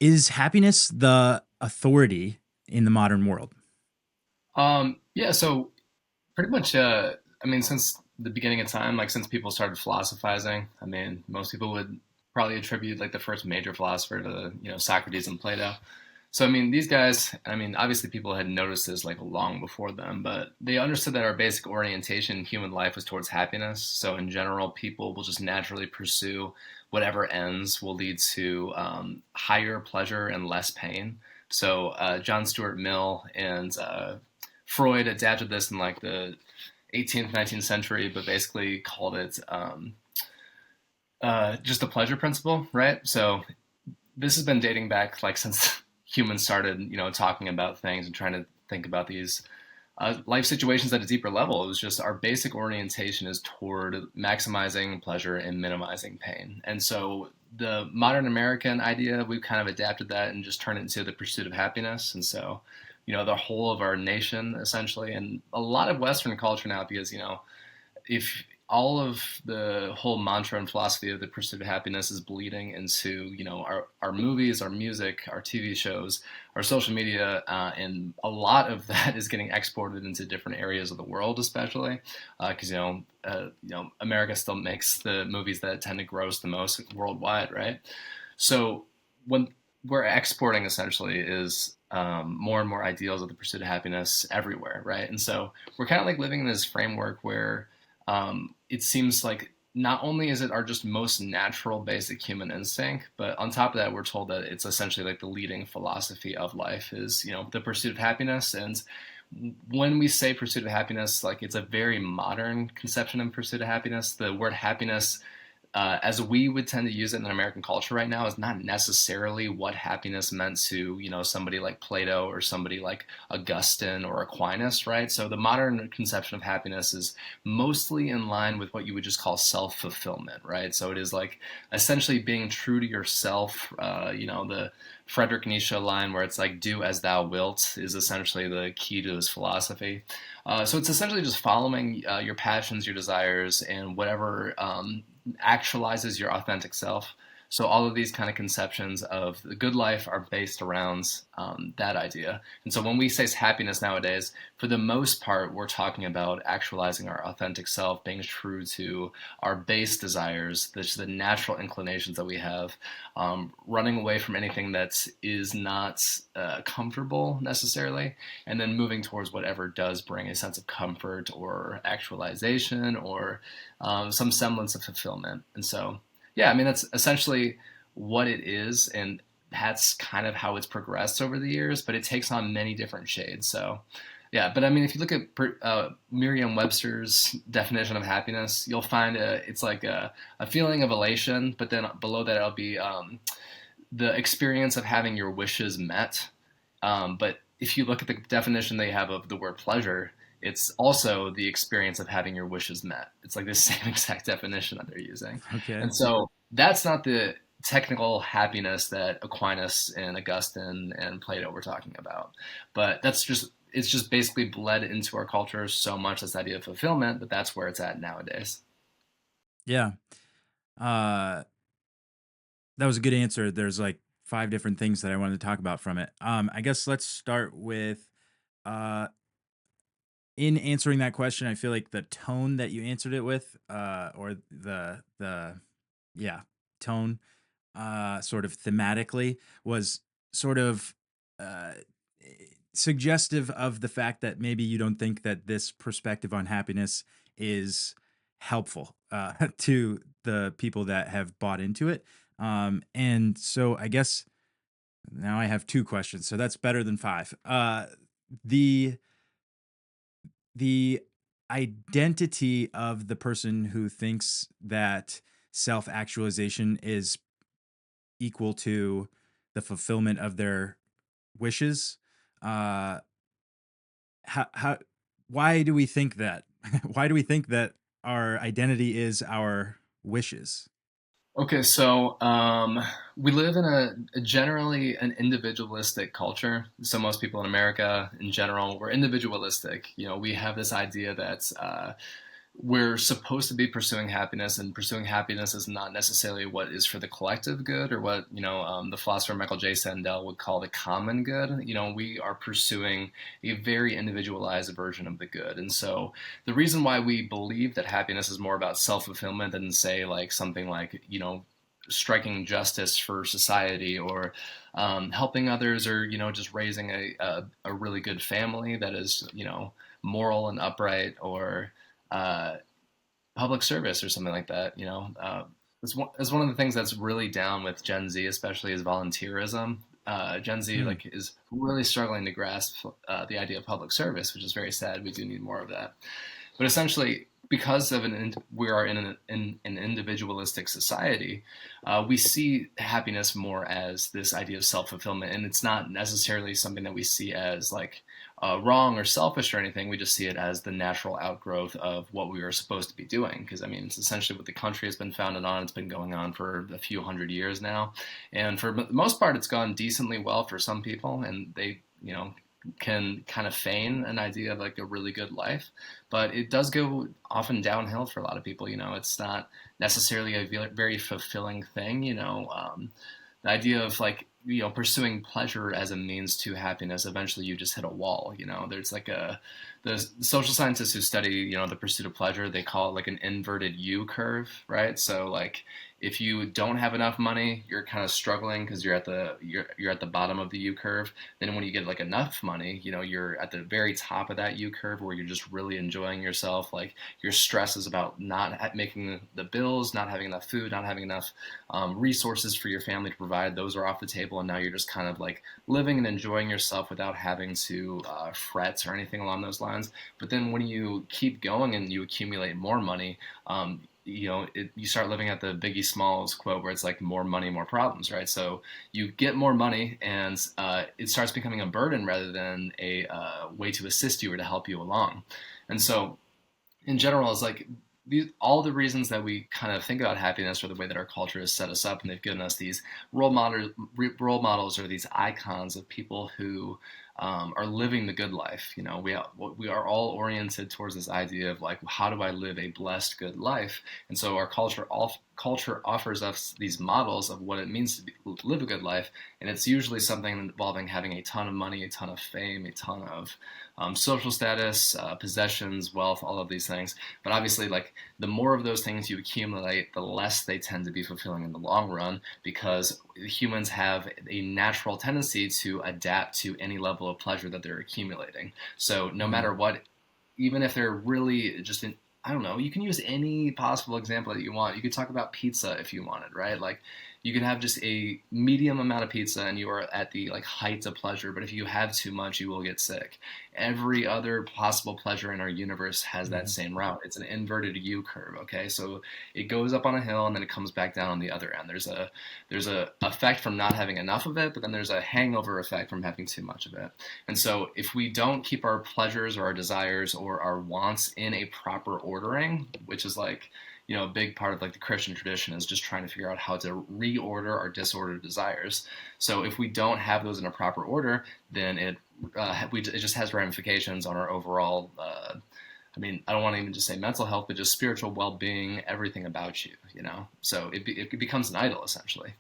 Is happiness the authority in the modern world? Yeah, so pretty much, I mean, since the beginning of time, like since people started philosophizing, I mean, most people would probably attribute like the first major philosopher to, Socrates and Plato. So, I mean, these guys, I mean, obviously people had noticed this like long before them, but they understood that our basic orientation in human life was towards happiness. So, in general, people will just naturally pursue whatever ends will lead to higher pleasure and less pain. So, John Stuart Mill and Freud adapted this in like the 18th, 19th century, but basically called it just the pleasure principle, right? So this has been dating back like since humans started, talking about things and trying to think about these life situations at a deeper level. It was just our basic orientation is toward maximizing pleasure and minimizing pain. And so the modern American idea, we've kind of adapted that and just turned it into the pursuit of happiness. And so, the whole of our nation essentially, and a lot of Western culture now, because, if all of the whole mantra and philosophy of the pursuit of happiness is bleeding into our movies, our music, our TV shows, our social media, and a lot of that is getting exported into different areas of the world, especially because America still makes the movies that tend to gross the most worldwide, right? So when we're exporting essentially is more and more ideals of the pursuit of happiness everywhere, right? And so we're kind of like living in this framework where it seems like not only is it our just most natural basic human instinct, but on top of that, we're told that it's essentially like the leading philosophy of life is, the pursuit of happiness. And when we say pursuit of happiness, like it's a very modern conception of pursuit of happiness. The word happiness as we would tend to use it in American culture right now, is not necessarily what happiness meant to, somebody like Plato or somebody like Augustine or Aquinas, right? So the modern conception of happiness is mostly in line with what you would just call self-fulfillment, right? So it is like essentially being true to yourself. The Friedrich Nietzsche line where it's like "do as thou wilt" is essentially the key to his philosophy. So it's essentially just following your passions, your desires, and whatever actualizes your authentic self. So all of these kind of conceptions of the good life are based around that idea. And so when we say happiness nowadays, for the most part, we're talking about actualizing our authentic self, being true to our base desires, the natural inclinations that we have, running away from anything that is not comfortable necessarily, and then moving towards whatever does bring a sense of comfort or actualization or some semblance of fulfillment. And so, yeah, I mean, that's essentially what it is. And that's kind of how it's progressed over the years, but it takes on many different shades. So, yeah, but I mean, if you look at Merriam-Webster's definition of happiness, you'll find it's like a feeling of elation, but then below that it'll be the experience of having your wishes met. But if you look at the definition they have of the word pleasure, it's also the experience of having your wishes met. It's like the same exact definition that they're using. Okay. And so that's not the technical happiness that Aquinas and Augustine and Plato were talking about. But it's just basically bled into our culture so much, this idea of fulfillment, that that's where it's at nowadays. Yeah. Uh, that was a good answer. There's like five different things that I wanted to talk about from it. I guess let's start with uh, in answering that question. I feel like the tone that you answered it with, or the yeah tone, sort of thematically, was sort of uh, suggestive of the fact that maybe you don't think that this perspective on happiness is helpful to the people that have bought into it. And so I guess now I have two questions. So that's better than five. The the identity of the person who thinks that self actualization is equal to the fulfillment of their wishes. Uh, how why do we think that? Why do we think that our identity is our wishes? Okay, so we live in a generally an individualistic culture. So most people in America, in general, we're individualistic. We have this idea that we're supposed to be pursuing happiness, and pursuing happiness is not necessarily what is for the collective good, or what the philosopher Michael J. Sandel would call the common good. We are pursuing a very individualized version of the good, and so the reason why we believe that happiness is more about self fulfillment than say like something like striking justice for society, or helping others, or just raising a really good family that is moral and upright, or uh, public service or something like that. It's one of the things that's really down with Gen Z, especially, is volunteerism. Gen Z Mm, like is really struggling to grasp the idea of public service, which is very sad. We do need more of that. But essentially, because we are in an individualistic society, we see happiness more as this idea of self fulfillment, and it's not necessarily something that we see as like wrong or selfish or anything. We just see it as the natural outgrowth of what we are supposed to be doing. Because I mean, it's essentially what the country has been founded on. It's been going on for a few hundred years now, and for the most part, it's gone decently well for some people, and they can kind of feign an idea of like a really good life, but it does go often downhill for a lot of people. It's not necessarily a very fulfilling thing. The idea of like pursuing pleasure as a means to happiness, eventually you just hit a wall. There's like the social scientists who study the pursuit of pleasure, they call it like an inverted U curve, right? So like if you don't have enough money, you're kind of struggling because you're at the bottom of the U curve. Then when you get like enough money, you're at the very top of that U curve where you're just really enjoying yourself. Like your stress is about not making the bills, not having enough food, not having enough resources for your family to provide. Those are off the table, and now you're just kind of like living and enjoying yourself without having to fret or anything along those lines. But then when you keep going and you accumulate more money, you start living at the Biggie Smalls quote, where it's like more money, more problems, right? So you get more money, and it starts becoming a burden rather than a way to assist you or to help you along. And so in general, it's like all the reasons that we kind of think about happiness, or the way that our culture has set us up, and they've given us these role models, or these icons of people who are living the good life. We are all oriented towards this idea of like, how do I live a blessed good life? And so our culture offers us these models of what it means to live a good life, and it's usually something involving having a ton of money, a ton of fame, a ton of social status, possessions, wealth, all of these things. But obviously, like the more of those things you accumulate, the less they tend to be fulfilling in the long run, because humans have a natural tendency to adapt to any level of pleasure that they're accumulating. So no mm, matter what, even if they're really just in, I don't know, you can use any possible example that you want. You could talk about pizza if you wanted, right? Like you can have just a medium amount of pizza and you are at the like height of pleasure, but if you have too much, you will get sick. Every other possible pleasure in our universe has that mhm. same route. It's an inverted U curve, okay? So it goes up on a hill and then it comes back down on the other end. There's a effect from not having enough of it, but then there's a hangover effect from having too much of it. And so if we don't keep our pleasures or our desires or our wants in a proper ordering, which is like, a big part of like the Christian tradition is just trying to figure out how to reorder our disordered desires. So if we don't have those in a proper order, then it just has ramifications on our overall. I mean, I don't want to even just say mental health, but just spiritual well-being, everything about you. So it becomes an idol essentially.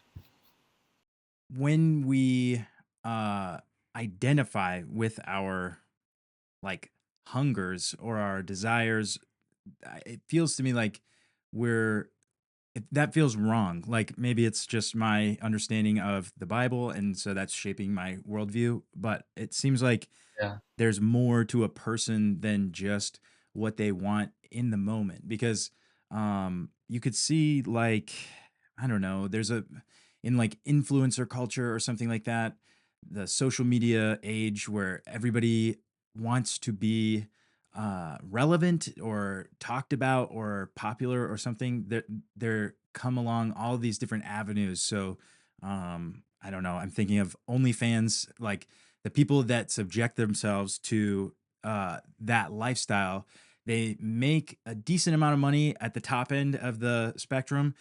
When we uh identify with our like hungers or our desires, it feels to me like we're that feels wrong. Like maybe it's just my understanding of the Bible, and so that's shaping my worldview. But it seems like Yeah. there's more to a person than just what they want in the moment, because you could see like, I don't know, there's a in like influencer culture or something like that, the social media age where everybody wants to be relevant or talked about or popular or something. There come along all these different avenues. So I don't know, I'm thinking of OnlyFans, like the people that subject themselves to that lifestyle, they make a decent amount of money at the top end of the spectrum,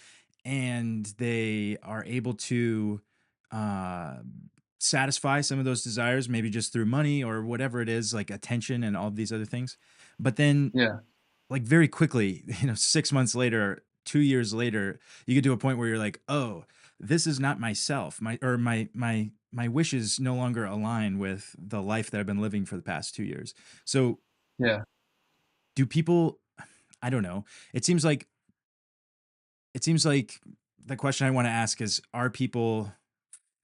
and they are able to uh, satisfy some of those desires, maybe just through money or whatever it is, like attention and all of these other things. But then Yeah. like very quickly, 6 months later, 2 years later, you get to a point where you're like, oh, this is not myself. My wishes no longer align with the life that I've been living for the past 2 years. So Yeah. do people, I don't know. It seems like it seems like the question I want to ask is, are people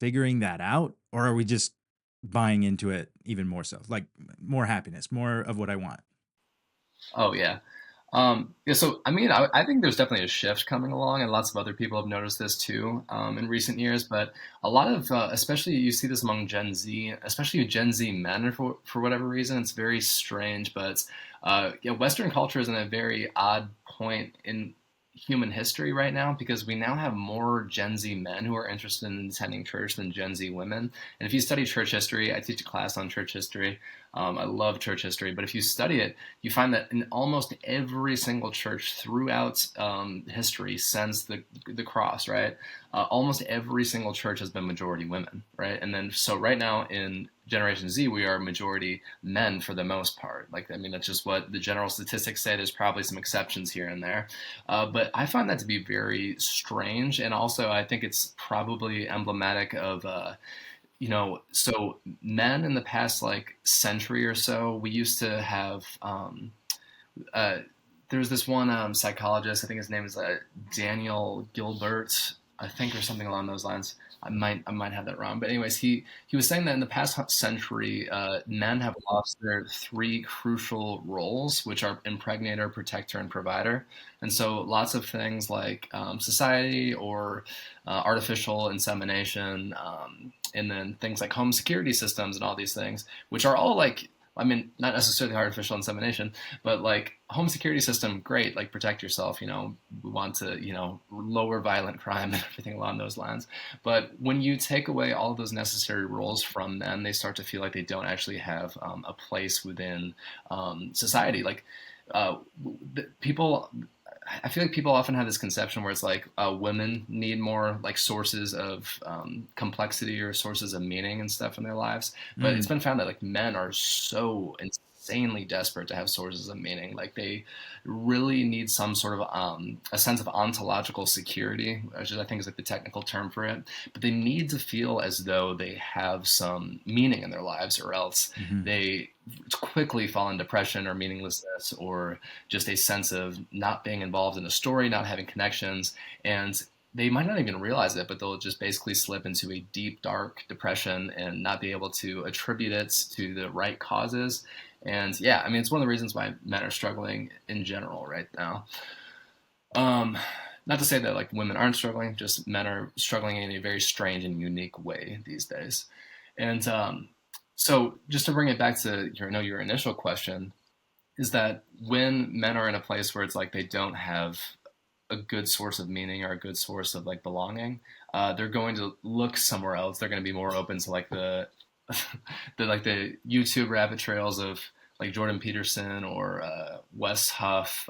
figuring that out, or are we just buying into it even more so? Like more happiness, more of what I want. Oh yeah. Yeah, so I mean, I think there's definitely a shift coming along, and lots of other people have noticed this too in recent years. But a lot of, especially you see this among Gen Z, especially Gen Z men, for whatever reason, it's very strange. But yeah, Western culture is in a very odd point in human history right now because we now have more Gen Z men who are interested in attending church than Gen Z women. And if you study church history, I teach a class on church history. I love church history, but if you study it, you find that in almost every single church throughout history since the cross, right? Almost every single church has been majority women, right? And then so right now in Generation Z, we are majority men for the most part. Like, I mean, that's just what the general statistics say. There's probably some exceptions here and there, but I find that to be very strange, and also I think it's probably emblematic of so men in the past like century or so, we used to have uh, there's this one psychologist. I think his name is Daniel Gilbert, I think, or something along those lines. I might have that wrong, but anyways, he was saying that in the past century, men have lost their three crucial roles, which are impregnator, protector, and provider. And so, lots of things like society or artificial insemination, and then things like home security systems and all these things, which are all like, I mean, not necessarily artificial insemination, but like home security system, great, like protect yourself. We want to, lower violent crime and everything along those lines. But when you take away all of those necessary roles from men, they start to feel like they don't actually have a place within society. Like uh, people, I feel like people often have this conception where it's like women need more like sources of complexity or sources of meaning and stuff in their lives. But it's Mm, been found that like men are so insanely desperate to have sources of meaning. Like they really need some sort of a sense of ontological security, which I think is like the technical term for it. But they need to feel as though they have some meaning in their lives, or else hmm. they quickly fall in depression or meaninglessness or just a sense of not being involved in a story, not having connections, and they might not even realize it, but they'll just basically slip into a deep, dark depression and not be able to attribute it to the right causes. And yeah, I mean, it's one of the reasons why men are struggling in general right now. Um, Not to say that like women aren't struggling, just men are struggling in a very strange and unique way these days. And so, just to bring it back to your initial question, is that when men are in a place where it's like they don't have a good source of meaning or a good source of like belonging, they're going to look somewhere else. They're going to be more open to like the the YouTube rabbit trails of like Jordan Peterson or Wes Huff,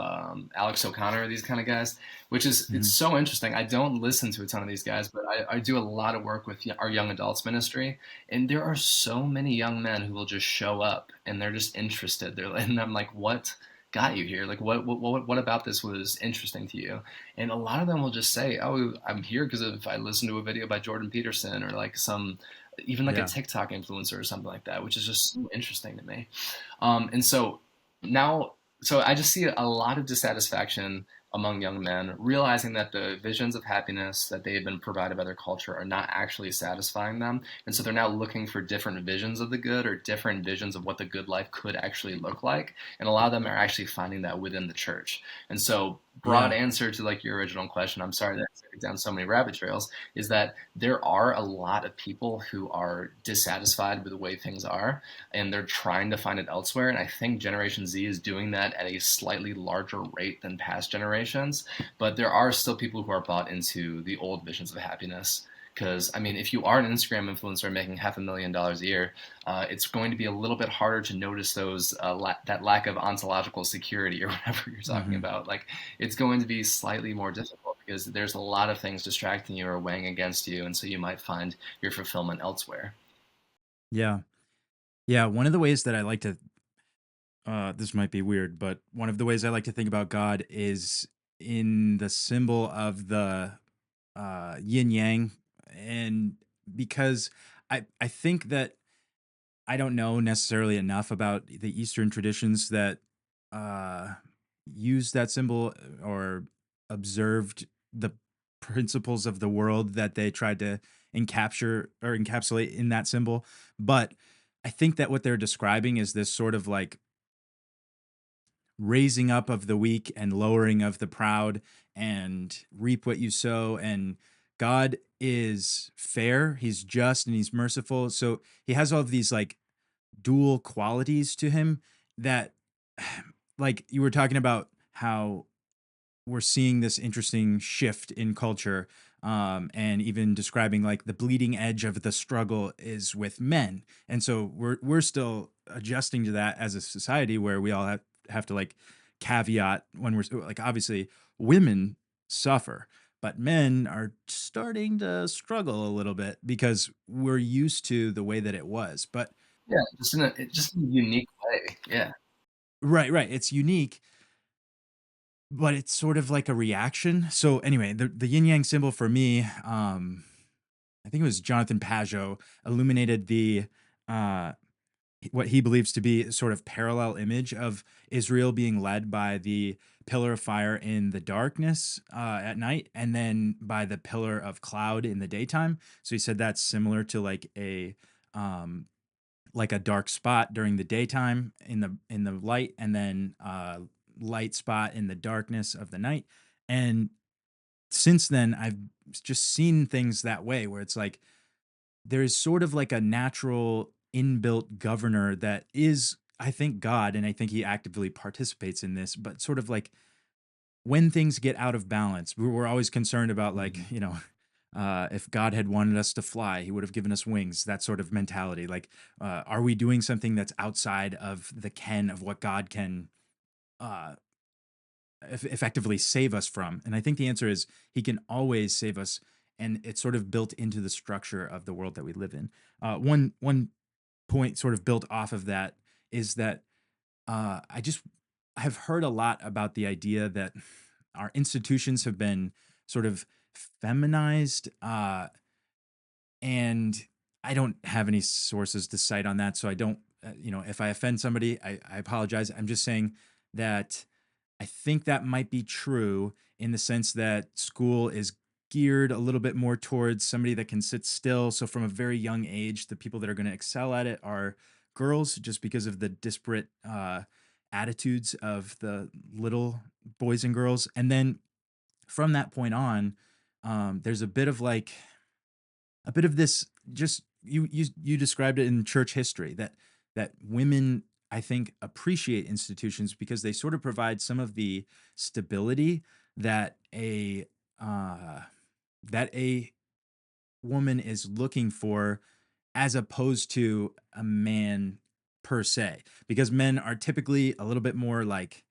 Alex O'Connor, these kind of guys, which is it's Hmm. so interesting. I don't listen to a ton of these guys, but I do a lot of work with our young adults ministry, and there are so many young men who will just show up and they're just interested. And I'm like, what got you here? Like, what about this was interesting to you? And a lot of them will just say, "Oh, I'm here because if I listened to a video by Jordan Peterson or like some, even like a Yeah. TikTok influencer or something like that," which is just so interesting to me. And so now, so I just see a lot of dissatisfaction among young men, realizing that the visions of happiness that they have been provided by their culture are not actually satisfying them. And so they're now looking for different visions of the good or different visions of what the good life could actually look like. And a lot of them are actually finding that within the church. And so, broad Yeah. answer to like your original question, I'm sorry that I took it down so many rabbit trails, is that there are a lot of people who are dissatisfied with the way things are and they're trying to find it elsewhere. And I think Generation Z is doing that at a slightly larger rate than past generations. But there are still people who are bought into the old visions of happiness. Because, I mean, if you are an Instagram influencer making $500,000 a year, it's going to be a little bit harder to notice those that lack of ontological security or whatever you're talking Hmm. about. Like, it's going to be slightly more difficult because there's a lot of things distracting you or weighing against you, and so you might find your fulfillment elsewhere. Yeah. Yeah. One of the ways that I like to This might be weird, but one of the ways I like to think about God is in the symbol of the yin yang, and because I think that I don't know necessarily enough about the Eastern traditions that uh, use that symbol or observed the principles of the world that they tried to encapsulate in that symbol. But I think that what they're describing is this sort of like raising up of the weak and lowering of the proud, and reap what you sow. And God is fair, he's just, and he's merciful. So he has all of these like dual qualities to him that like you were talking about how we're seeing this interesting shift in culture, and even describing like the bleeding edge of the struggle is with men, and so we're still adjusting to that as a society where we all have to like caveat when we're like obviously women suffer, but men are starting to struggle a little bit because we're used to the way that it was. But Yeah, just in a unique way. Yeah. right, it's unique, but it's sort of like a reaction. So anyway, the yin yang symbol for me, I think it was Jonathan Pajot illuminated the uh, what he believes to be a sort of parallel image of Israel being led by the pillar of fire in the darkness at night, and then by the pillar of cloud in the daytime. So he said that's similar to um, like a dark spot during the daytime in the light, and then light spot in the darkness of the night. And since then I've just seen things that way where it's like there's sort of like a natural inbuilt governor that is, I think, God, and I think he actively participates in this, but sort of like when things get out of balance, we're always concerned about like, Mhm. if God had wanted us to fly, he would have given us wings, that sort of mentality. Like, are we doing something that's outside of the ken of what God can uh, effectively save us from? And I think the answer is he can always save us. And it's sort of built into the structure of the world that we live in. One point, sort of built off of that, is that I just have heard a lot about the idea that our institutions have been sort of feminized, and I don't have any sources to cite on that, so I don't. If I offend somebody, I apologize. I'm just saying that I think that might be true in the sense that school is geared a little bit more towards somebody that can sit still. So from a very young age, the people that are going to excel at it are girls, just because of the disparate attitudes of the little boys and girls. And then from that point on, there's a bit of this, just you described it in church history, that women, I think, appreciate institutions because they sort of provide some of the stability that uh a woman is looking for, as opposed to a man per se, because men are typically a little bit more like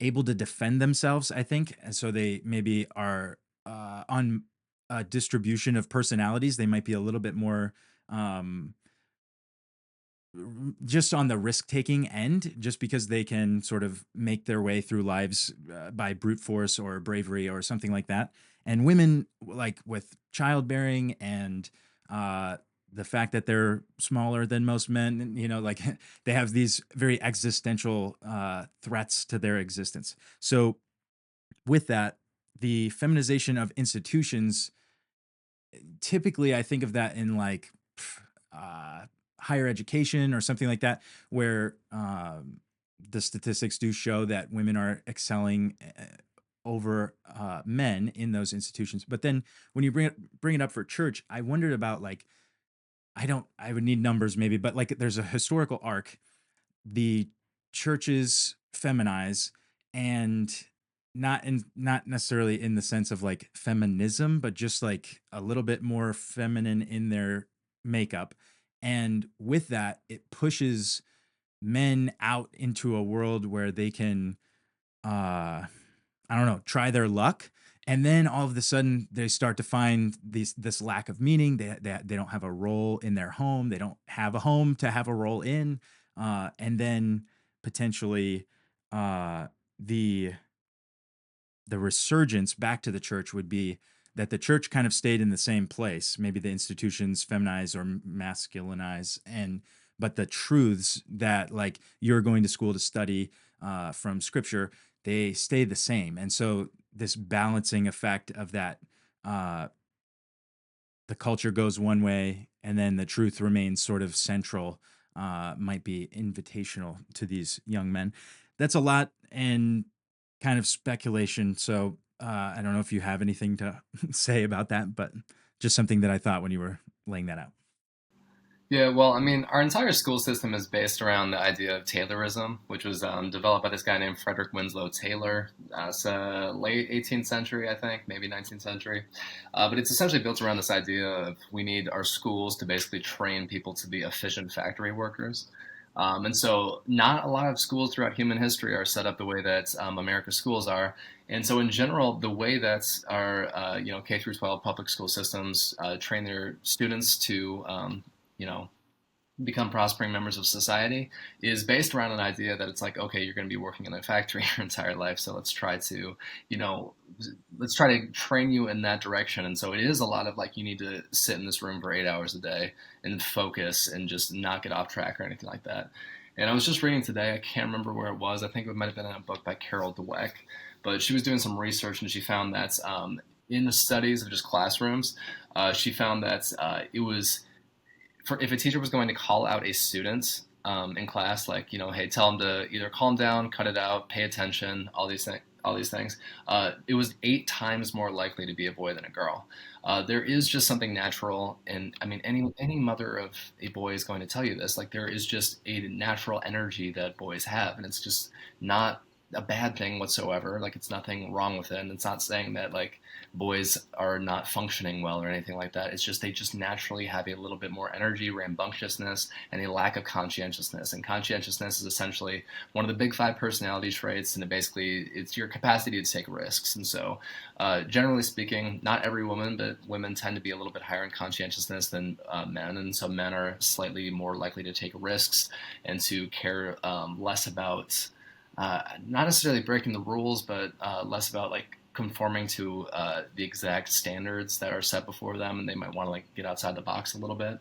able to defend themselves, I think, and so they maybe are on a distribution of personalities. They might be a little bit more um, just on the risk taking end, just because they can sort of make their way through lives by brute force or bravery or something like that. And women, like with childbearing and the fact that they're smaller than most men, like they have these very existential threats to their existence. So with that, the feminization of institutions, typically I think of that in like uh, higher education or something like that, where the statistics do show that women are excelling over men in those institutions. But then when you bring it up for church, I wondered about like I would need numbers maybe, but like there's a historical arc. The churches feminize, and not necessarily in the sense of like feminism, but just like a little bit more feminine in their makeup. And with that, it pushes men out into a world where they can I don't know, try their luck. And then all of a sudden they start to find this lack of meaning. They don't have a role in their home. They don't have a home to have a role in. And then potentially uh, the the resurgence back to the church would be that the church kind of stayed in the same place. Maybe the institutions feminize or masculinize, and but the truths that like you're going to school to study from Scripture, they stay the same. And so this balancing effect of that, uh, the culture goes one way, and then the truth remains sort of central. Might be invitational to these young men. That's a lot and kind of speculation. So I don't know if you have anything to say about that, but just something that I thought when you were laying that out. Yeah, well, I mean, our entire school system is based around the idea of Taylorism, which was developed by this guy named Frederick Winslow Taylor. It's late 18th century, I think, maybe 19th century. But it's essentially built around this idea of we need our schools to basically train people to be efficient factory workers. And so, not a lot of schools throughout human history are set up the way that America's schools are. And so, in general, the way that our K through 12 public school systems train their students to you know, become prospering members of society is based around an idea that it's like, okay, you're going to be working in a factory your entire life, so you know, let's try to train you in that direction. And so it is a lot of like, you need to sit in this room for 8 hours a day and focus and just not get off track or anything like that. And I was just reading today, I can't remember where it was. I think it might have been in a book by Carol Dweck, but she was doing some research and she found that in the studies of just classrooms, she found that it was for if a teacher was going to call out a student in class, like hey, tell them to either calm down, cut it out, pay attention, all these things, it was 8 times more likely to be a boy than a girl. There is just something natural, and I mean, any mother of a boy is going to tell you this. Like there is just a natural energy that boys have, and it's just not a bad thing whatsoever. Like it's nothing wrong with it, and it's not saying that like boys are not functioning well or anything like that. It's just they just naturally have a little bit more energy, rambunctiousness, and a lack of conscientiousness. And conscientiousness is essentially one of the big five personality traits, and it's your capacity to take risks. And so, generally speaking, not every woman, but women tend to be a little bit higher in conscientiousness than men, and so men are slightly more likely to take risks and to care less about not necessarily breaking the rules, but less about like conforming to the exact standards that are set before them, and they might want to like get outside the box a little bit.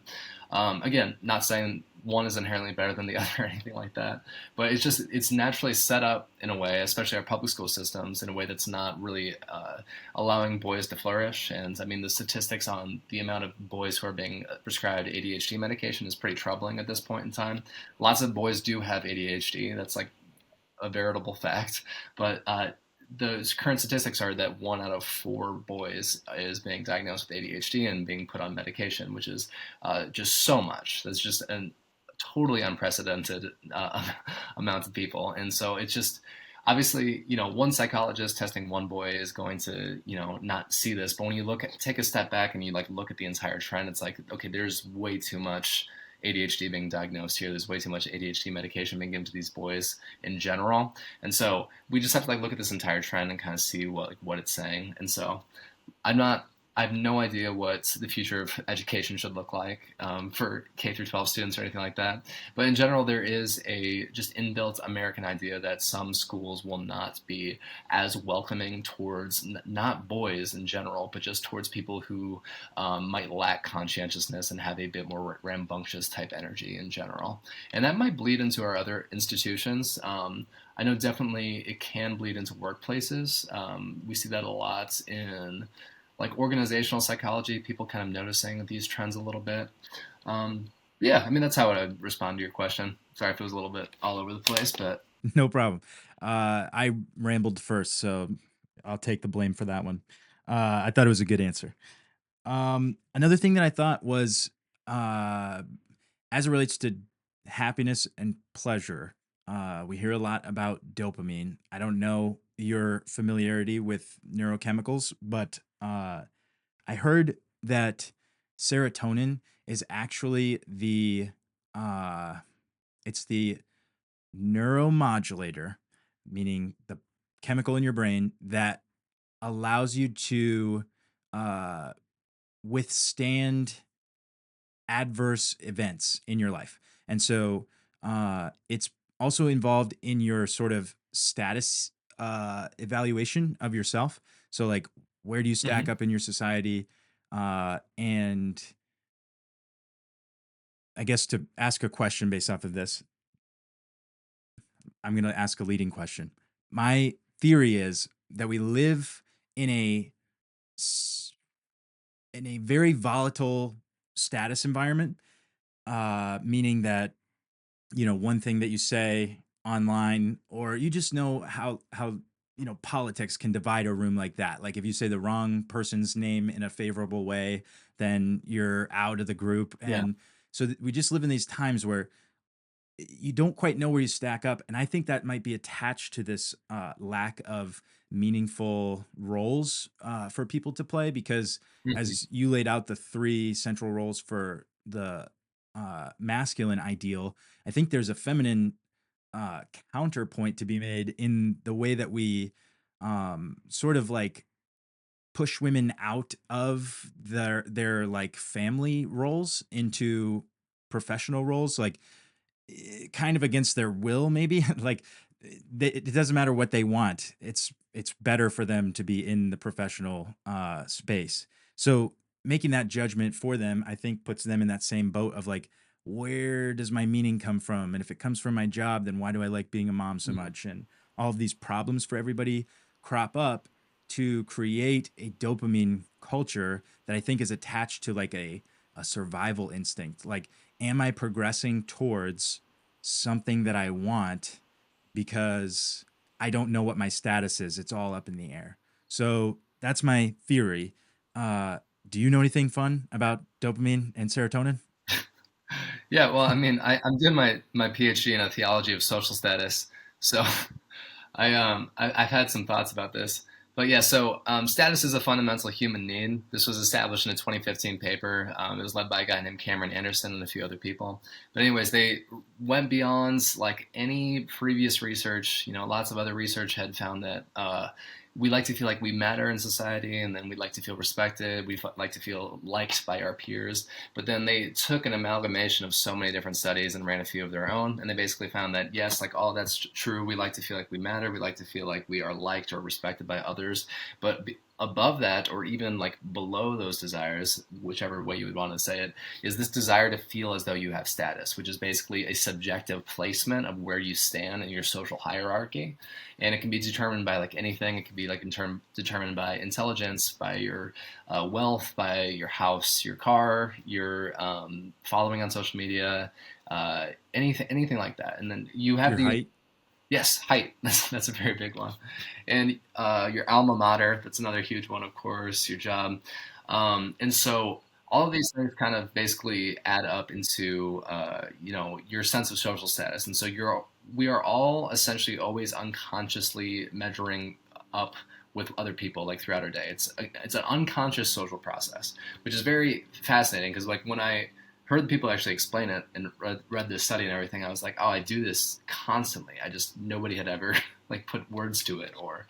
Again, not saying one is inherently better than the other or anything like that, but it's naturally set up in a way, especially our public school systems, in a way that's not really allowing boys to flourish. And I mean, the statistics on the amount of boys who are being prescribed ADHD medication is pretty troubling at this point in time. Lots of boys do have ADHD. That's like a veritable fact, but those current statistics are that 1 out of 4 boys is being diagnosed with ADHD and being put on medication, which is just so much. That's just a totally unprecedented amount of people, and so it's just obviously one psychologist testing one boy is going to not see this, but when you take a step back and you like look at the entire trend, it's like okay, there's way too much ADHD being diagnosed here. There's way too much ADHD medication being given to these boys in general, and so we just have to like look at this entire trend and kind of see what it's saying. And so I'm not. I have no idea what the future of education should look like for K through 12 students or anything like that. But in general, there is a just inbuilt American idea that some schools will not be as welcoming towards not boys in general, but just towards people who might lack conscientiousness and have a bit more rambunctious type energy in general. And that might bleed into our other institutions. I know definitely it can bleed into workplaces. We see that a lot in like organizational psychology, people kind of noticing these trends a little bit. Yeah, I mean, that's how I would respond to your question. Sorry if it was a little bit all over the place, but No problem. I rambled first, so I'll take the blame for that one. I thought it was a good answer. Another thing that I thought was, uh, as it relates to happiness and pleasure, we hear a lot about dopamine. I don't know your familiarity with neurochemicals, but I heard that serotonin is actually uh, it's the neuromodulator, meaning the chemical in your brain that allows you to uh, withstand adverse events in your life. And so it's also involved in your sort of status evaluation of yourself. So, like, where do you stack Hmm. up in your society? And I guess to ask a question based off of this, I'm going to ask a leading question. My theory is that we live in a in a very volatile status environment, meaning that, you know, one thing that you say online, or you just know how you know, politics can divide a room like that. Like, if you say the wrong person's name in a favorable way, then you're out of the group. Yeah. And so we just live in these times where you don't quite know where you stack up, and I think that might be attached to this lack of meaningful roles for people to play, because Hmm. as you laid out the three central roles for the masculine ideal, I think there's a feminine uh, counterpoint to be made in the way that we sort of like push women out of their like family roles into professional roles, like kind of against their will, maybe. Like, it doesn't matter what they want, it's better for them to be in the professional space. So making that judgment for them, I think, puts them in that same boat of like, where does my meaning come from? And if it comes from my job, then why do I like being a mom so Hmm. much? And all of these problems for everybody crop up to create a dopamine culture that I think is attached to like a survival instinct. Like, am I progressing towards something that I want, because I don't know what my status is? It's all up in the air. So that's my theory. Uh, do you know anything fun about dopamine and serotonin? Yeah, well, I mean, I'm doing my PhD in a theology of social status, so I've had some thoughts about this, but yeah. So status is a fundamental human need. This was established in a 2015 paper. It was led by a guy named Cameron Anderson and a few other people. But anyways, they went beyond like any previous research. You know, lots of other research had found that we like to feel like we matter in society, and then we'd like to feel respected. We like to feel liked by our peers. But then they took an amalgamation of so many different studies and ran a few of their own, and they basically found that yes, like all that's true. We like to feel like we matter. We like to feel like we are liked or respected by others. But above that, or even like below those desires, whichever way you would want to say it, is this desire to feel as though you have status, which is basically a subjective placement of where you stand in your social hierarchy. And it can be determined by like anything. It can be like determined by intelligence, by your wealth, by your house, your car, your following on social media, anything like that. And then you have Your the height? yes, height. That's a very big one, and your alma mater. That's another huge one, of course. Your job, and so all of these things kind of basically add up into your sense of social status. And so we are all essentially always unconsciously measuring up with other people like throughout our day. It's an unconscious social process, which is very fascinating because like when I heard people actually explain it and read this study and everything, I was like, oh, I do this constantly. I just nobody had ever like put words to it or,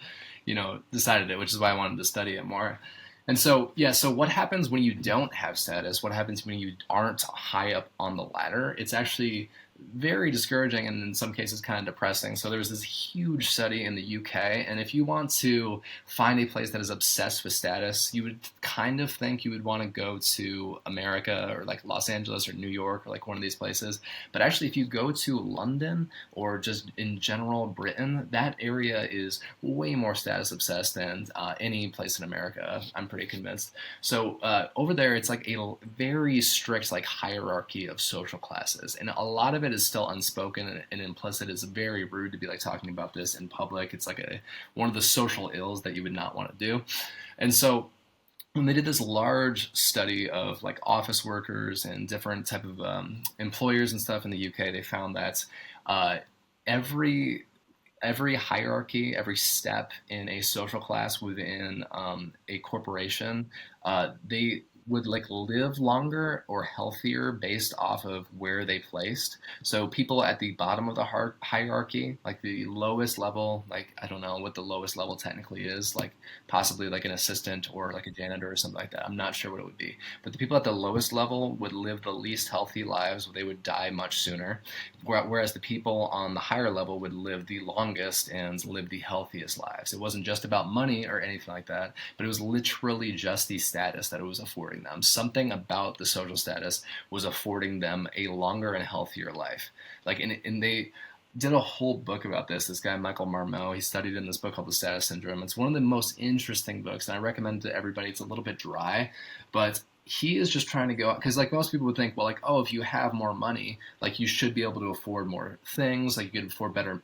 decided it, which is why I wanted to study it more. And so, yeah, so what happens when you don't have status? What happens when you aren't high up on the ladder? It's actually very discouraging and in some cases kind of depressing. So there was this huge study in the UK, and if you want to find a place that is obsessed with status, you would kind of think you would want to go to America or like Los Angeles or New York or like one of these places. But actually, if you go to London or just in general Britain, that area is way more status obsessed than any place in America. I'm pretty convinced. So over there, it's like a very strict like hierarchy of social classes, and a lot of it is still unspoken and implicit. It's very rude to be like talking about this in public. It's like one of the social ills that you would not want to do. And so when they did this large study of like office workers and different type of employers and stuff in the UK, they found that uh, every every hierarchy, every step in a social class within a corporation, they would like live longer or healthier based off of where they placed. So people at the bottom of the hierarchy, like the lowest level, like I don't know what the lowest level technically is, like possibly like an assistant or like a janitor or something like that. I'm not sure what it would be. But the people at the lowest level would live the least healthy lives. They would die much sooner. Whereas the people on the higher level would live the longest and live the healthiest lives. It wasn't just about money or anything like that, but it was literally just the status that it was affording them. Something about the social status was affording them a longer and healthier life. Like, and they did a whole book about this. This guy, Michael Marmot, he studied in this book called The Status Syndrome. It's one of the most interesting books, and I recommend it to everybody. It's a little bit dry, but he is just trying to go, because like most people would think, well, like, oh, if you have more money, like you should be able to afford more things, like you could afford better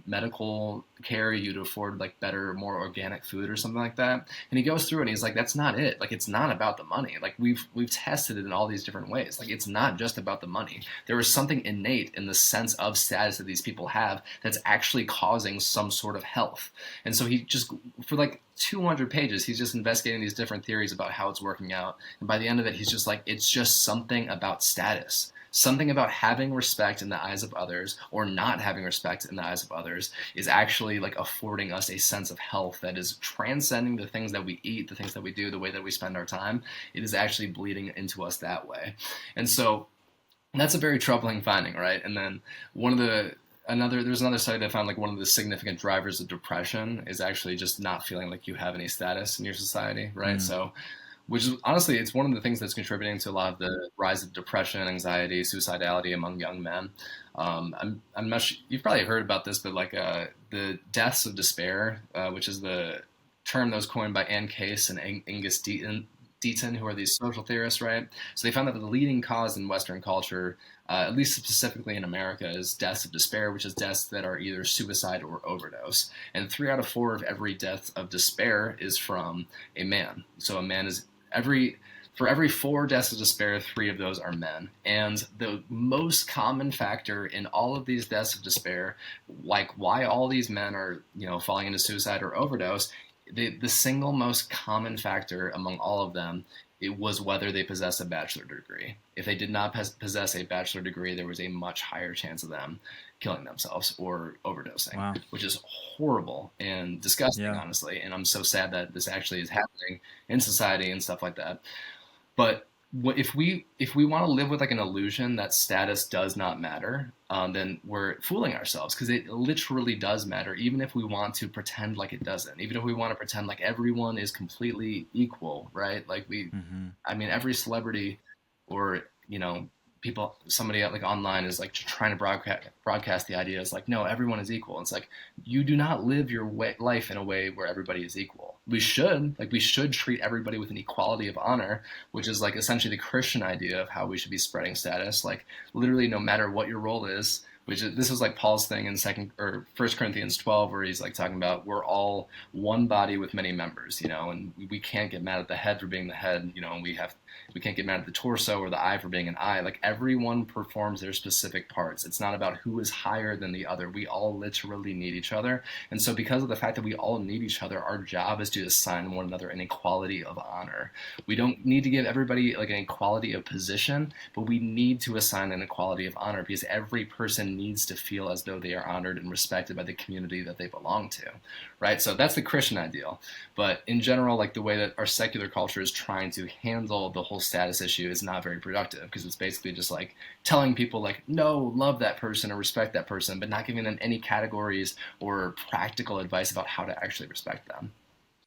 medical care, you'd afford like better, more organic food or something like that. And he goes through it and he's like, that's not it. Like, it's not about the money. Like, we've tested it in all these different ways. Like, it's not just about the money. There is something innate in the sense of status that these people have that's actually causing some sort of health. And so he just, for like 200 pages, he's just investigating these different theories about how it's working out. And by the end of it, he's just like, it's just something about status. Something about having respect in the eyes of others or not having respect in the eyes of others is actually like affording us a sense of health that is transcending the things that we eat, the things that we do, the way that we spend our time. It is actually bleeding into us that way. And so that's a very troubling finding, right? And then one of the there's another study that found like one of the significant drivers of depression is actually just not feeling like you have any status in your society, right? Mm. So, which is honestly, it's one of the things that's contributing to a lot of the rise of depression, anxiety, suicidality among young men. I'm not sure, you've probably heard about this, but like the deaths of despair, which is the term that was coined by Ann Case and Angus Deaton, who are these social theorists, right? So they found that the leading cause in Western culture, at least specifically in America, is deaths of despair, which is deaths that are either suicide or overdose. And 3 out of 4 of every death of despair is from a man. So a man is for every 4 deaths of despair, 3 of those are men. And the most common factor in all of these deaths of despair, like why all these men are, falling into suicide or overdose, the single most common factor among all of them, it was whether they possess a bachelor degree. If they did not possess a bachelor degree, there was a much higher chance of them killing themselves or overdosing, Wow. which is horrible and disgusting, Yeah. honestly. And I'm so sad that this actually is happening in society and stuff like that. But if we want to live with like an illusion that status does not matter, then we're fooling ourselves, because it literally does matter. Even if we want to pretend like it doesn't, even if we want to pretend like everyone is completely equal, right? Like Hmm. I mean, every celebrity or people, somebody like online is like trying to broadcast the idea is like, no, everyone is equal. It's like, you do not live your life in a way where everybody is equal. We should treat everybody with an equality of honor, which is like essentially the Christian idea of how we should be spreading status. Like, literally, no matter what your role is, this is like Paul's thing in second or First Corinthians 12, where he's like talking about we're all one body with many members, and we can't get mad at the head for being the head, and we can't get mad at the torso or the eye for being an eye. Like, everyone performs their specific parts. It's not about who is higher than the other. We all literally need each other. And so because of the fact that we all need each other, our job is to assign one another an equality of honor. We don't need to give everybody like an equality of position, but we need to assign an equality of honor, because every person needs to feel as though they are honored and respected by the community that they belong to, right? So that's the Christian ideal. But in general, like the way that our secular culture is trying to handle the whole status issue is not very productive, because it's basically just like telling people like, no, love that person or respect that person, but not giving them any categories or practical advice about how to actually respect them.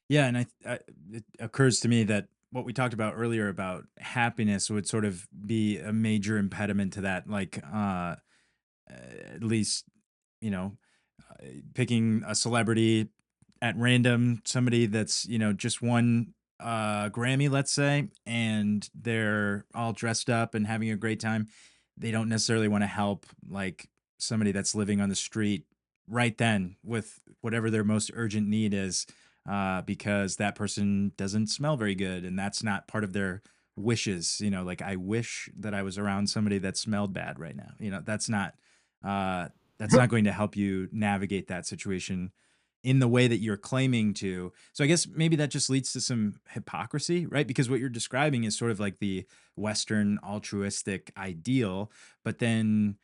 Yeah, and it occurs to me that what we talked about earlier about happiness would sort of be a major impediment to that. Like, at least, you know, picking a celebrity at random, somebody that's, just won a Grammy, let's say, and they're all dressed up and having a great time. They don't necessarily want to help like somebody that's living on the street right then with whatever their most urgent need is, because that person doesn't smell very good and that's not part of their wishes. Like, I wish that I was around somebody that smelled bad right now. That's not uh, going to help you navigate that situation. in the way that you're claiming to. So I guess maybe that just leads to some hypocrisy, right? Because what you're describing is sort of like the Western altruistic ideal, but then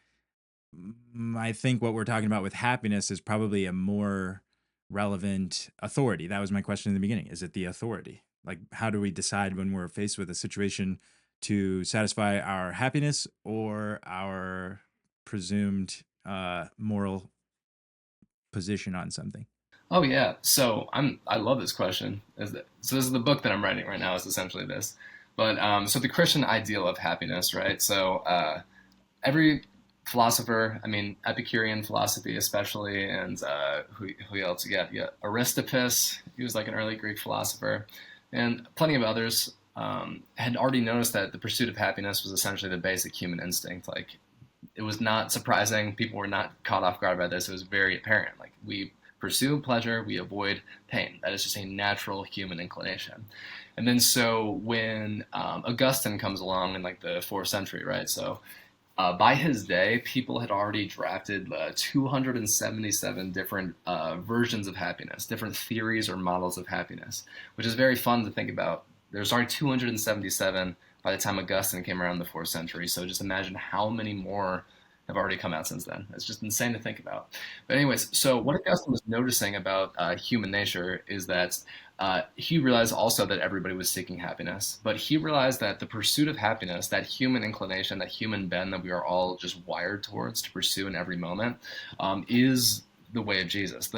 I think what we're talking about with happiness is probably a more relevant authority. That was my question in the beginning. Is it the authority? Like, how do we decide when we're faced with a situation to satisfy our happiness or our presumed moral position on something? Oh yeah. So I love this question. So this is the book that I'm writing right now is essentially this. But so the Christian ideal of happiness, right? So every philosopher, I mean Epicurean philosophy especially, and who else? Yeah, Aristippus. He was like an early Greek philosopher, and plenty of others had already noticed that the pursuit of happiness was essentially the basic human instinct. Like it was not surprising. People were not caught off guard by this. It was very apparent. Like we pursue pleasure, we avoid pain. That is just a natural human inclination. And then so when Augustine comes along in like the fourth century, right? So by his day, people had already drafted 277 different versions of happiness, different theories or models of happiness, which is very fun to think about. There's already 277 by the time Augustine came around in the fourth century. So just imagine how many more have already come out since then. It's just insane to think about. But anyways, so what Augustine was noticing about human nature is that he realized also that everybody was seeking happiness, but he realized that the pursuit of happiness, that human inclination, that human bend that we are all just wired towards to pursue in every moment, is the way of Jesus.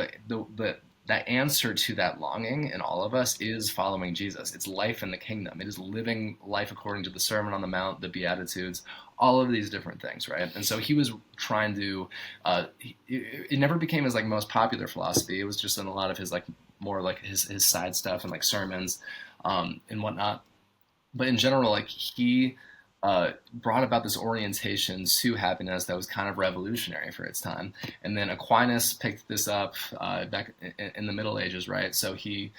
That answer to that longing in all of us is following Jesus. It's life in the kingdom. It is living life according to the Sermon on the Mount, the Beatitudes, all of these different things, right? And so he was trying to. It never became his like most popular philosophy. It was just in a lot of his like more like his side stuff and like sermons and whatnot. But in general, like he brought about this orientation to happiness that was kind of revolutionary for its time. And then Aquinas picked this up back in the Middle Ages, right? So he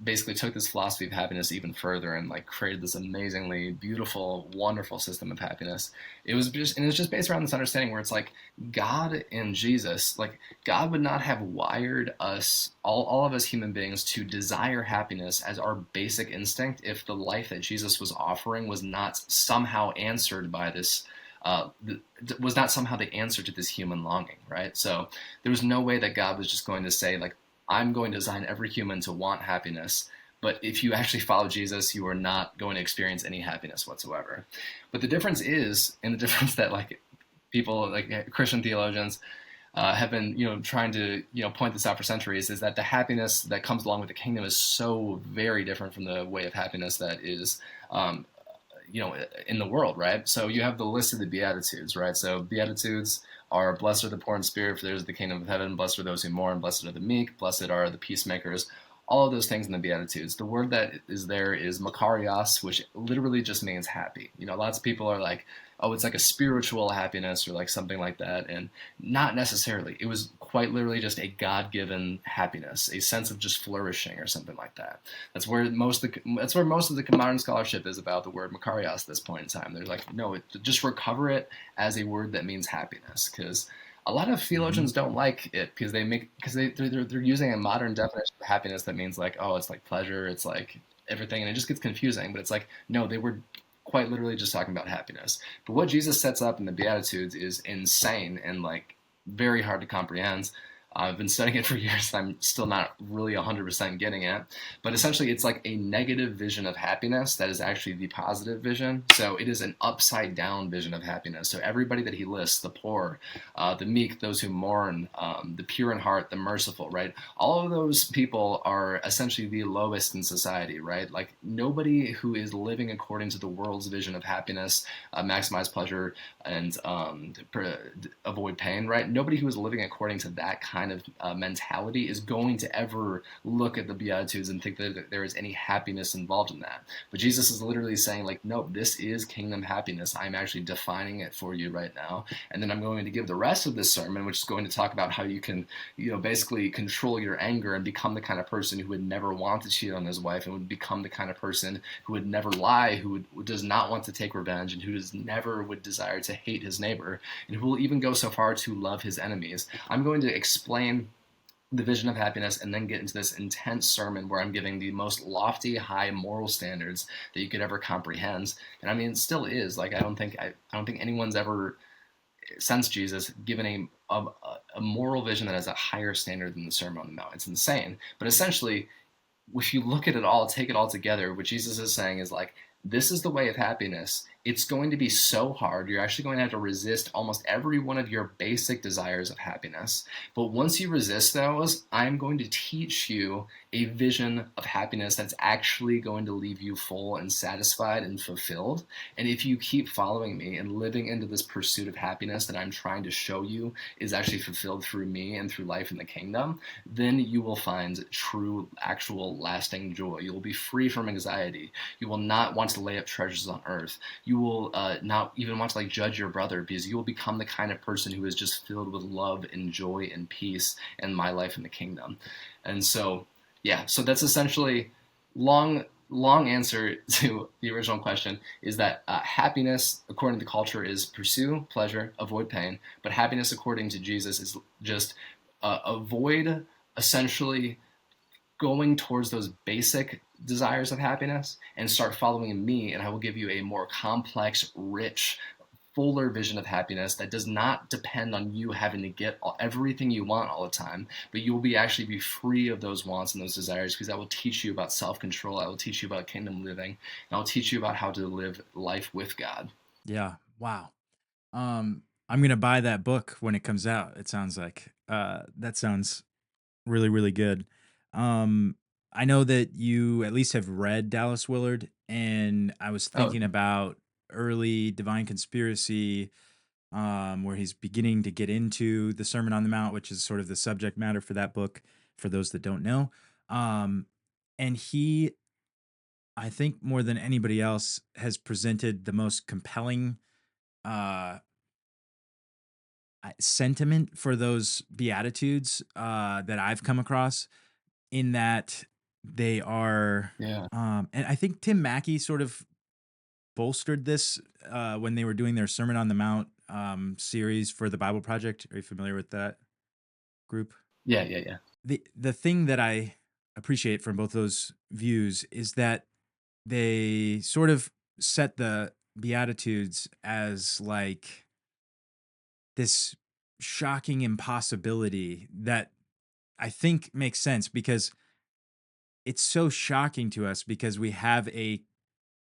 basically took this philosophy of happiness even further and like created this amazingly beautiful, wonderful system of happiness. It was just based around this understanding where it's like God and Jesus, like God would not have wired us, all of us human beings, to desire happiness as our basic instinct if the life that Jesus was offering was not somehow answered by this was not somehow the answer to this human longing, right? So there was no way that God was just going to say, like, I'm going to design every human to want happiness, but if you actually follow Jesus, you are not going to experience any happiness whatsoever. But the difference is, and the difference that like people like Christian theologians have been trying to point this out for centuries is that the happiness that comes along with the kingdom is so very different from the way of happiness that is um, in the world, right? So you have the list of the Beatitudes, right? So Beatitudes are blessed are the poor in spirit, for theirs is the kingdom of heaven. Blessed are those who mourn. Blessed are the meek. Blessed are the peacemakers. All of those things in the Beatitudes. The word that is there is makarios, which literally just means happy. Lots of people are like, oh, it's like a spiritual happiness or like something like that. And not necessarily. It was quite literally just a God-given happiness, a sense of just flourishing or something like that. That's where most of the modern scholarship is about the word makarios at this point in time. They're like, no, just recover it as a word that means happiness, because a lot of Mm-hmm. theologians don't like it because they're using a modern definition of happiness that means like, oh, it's like pleasure, it's like everything, and it just gets confusing. But it's like, no, they were quite literally just talking about happiness. But what Jesus sets up in the Beatitudes is insane and like very hard to comprehend. I've been studying it for years and I'm still not really 100% getting it. But essentially, it's like a negative vision of happiness that is actually the positive vision. So it is an upside down vision of happiness. So everybody that he lists, the poor, the meek, those who mourn, the pure in heart, the merciful, right? All of those people are essentially the lowest in society, right? Like nobody who is living according to the world's vision of happiness, maximize pleasure, and avoid pain, right? Nobody who is living according to that kind of mentality is going to ever look at the Beatitudes and think that there is any happiness involved in that. But Jesus is literally saying, like, nope, this is kingdom happiness. I'm actually defining it for you right now. And then I'm going to give the rest of this sermon, which is going to talk about how you can, basically control your anger and become the kind of person who would never want to cheat on his wife and would become the kind of person who would never lie, who does not want to take revenge, and who does never would desire to hate his neighbor, and who will even go so far to love his enemies. I'm going to explain the vision of happiness and then get into this intense sermon where I'm giving the most lofty, high moral standards that you could ever comprehend. And I mean, it still is. Like, I don't think anyone's ever, since Jesus, given a moral vision that has a higher standard than the Sermon on the Mount. It's insane. But essentially, if you look at it all, take it all together, what Jesus is saying is like, this is the way of happiness. It's going to be so hard. You're actually going to have to resist almost every one of your basic desires of happiness. But once you resist those, I'm going to teach you a vision of happiness that's actually going to leave you full and satisfied and fulfilled. And if you keep following me and living into this pursuit of happiness that I'm trying to show you is actually fulfilled through me and through life in the kingdom, then you will find true, actual, lasting joy. You will be free from anxiety. You will not want to lay up treasures on earth. You will not even want to like judge your brother, because you will become the kind of person who is just filled with love and joy and peace and my life in the kingdom. And so, yeah, so that's essentially long answer to the original question is that happiness according to culture is pursue pleasure, avoid pain, but happiness according to Jesus is just avoid essentially going towards those basic desires of happiness and start following me, and I will give you a more complex, rich, fuller vision of happiness that does not depend on you having to get everything you want all the time, but you will be actually be free of those wants and those desires, because I will teach you about self-control. I will teach you about kingdom living, and I'll teach you about how to live life with God. Yeah. Wow. I'm gonna buy that book when it comes out. It sounds like that sounds really, really good. Um, I know that you at least have read Dallas Willard, and I was Oh, thinking about early Divine Conspiracy, where he's beginning to get into the Sermon on the Mount, which is sort of the subject matter for that book, for those that don't know. Um, and he, I think, more than anybody else, has presented the most compelling uh, sentiment for those Beatitudes that I've come across, in that they are, yeah, and I think Tim Mackey sort of bolstered this when they were doing their Sermon on the Mount series for the Bible Project. Are you familiar with that group? yeah, yeah, yeah, The thing that I appreciate from both those views is that they sort of set the Beatitudes as like this shocking impossibility that I think makes sense, because it's so shocking to us because we have a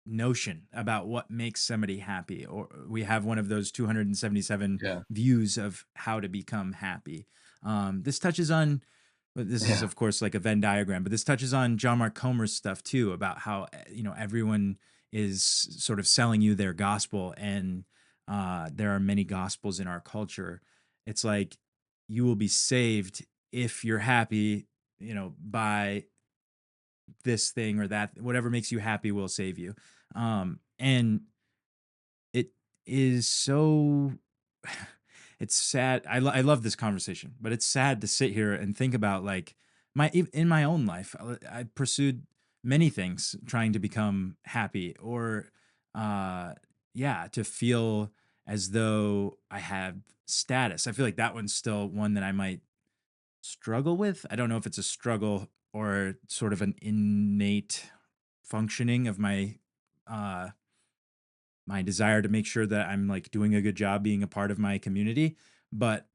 notion about what makes somebody happy, or we have one of those 277 yeah, views of how to become happy. This touches on, but this is yeah, of course like a Venn diagram, but this touches on John Mark Comer's stuff too, about how everyone is sort of selling you their gospel, and there are many gospels in our culture. It's like you will be saved if you're happy, by this thing or that, whatever makes you happy will save you. And it is so it's sad. I love this conversation, but it's sad to sit here and think about, like, in my own life, I pursued many things trying to become happy, or uh yeah, to feel as though I have status. I feel like that one's still one that I might struggle with. I don't know if it's a struggle or sort of an innate functioning of uh my desire to make sure that I'm like doing a good job being a part of my community, but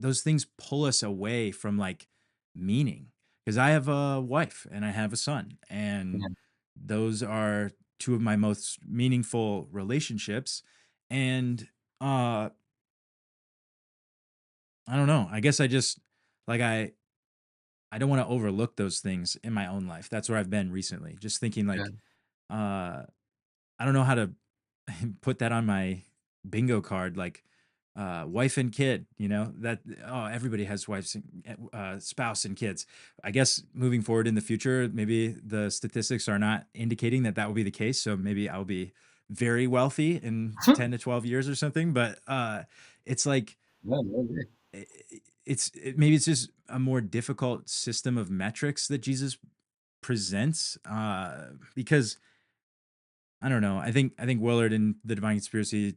those things pull us away from like meaning, because I have a wife and I have a son, and yeah, those are two of my most meaningful relationships. And uh I don't know, I guess I just, like, I don't want to overlook those things in my own life. That's where I've been recently. Just thinking yeah. like, I don't know how to put that on my bingo card, like wife and kid, that, oh, everybody has wives and spouse and kids. I guess moving forward in the future, maybe the statistics are not indicating that that will be the case. So maybe I'll be very wealthy in 10 to 12 years or something. But it's like, Yeah, maybe. maybe it's just a more difficult system of metrics that Jesus presents, because I don't know. I think Willard in the Divine Conspiracy,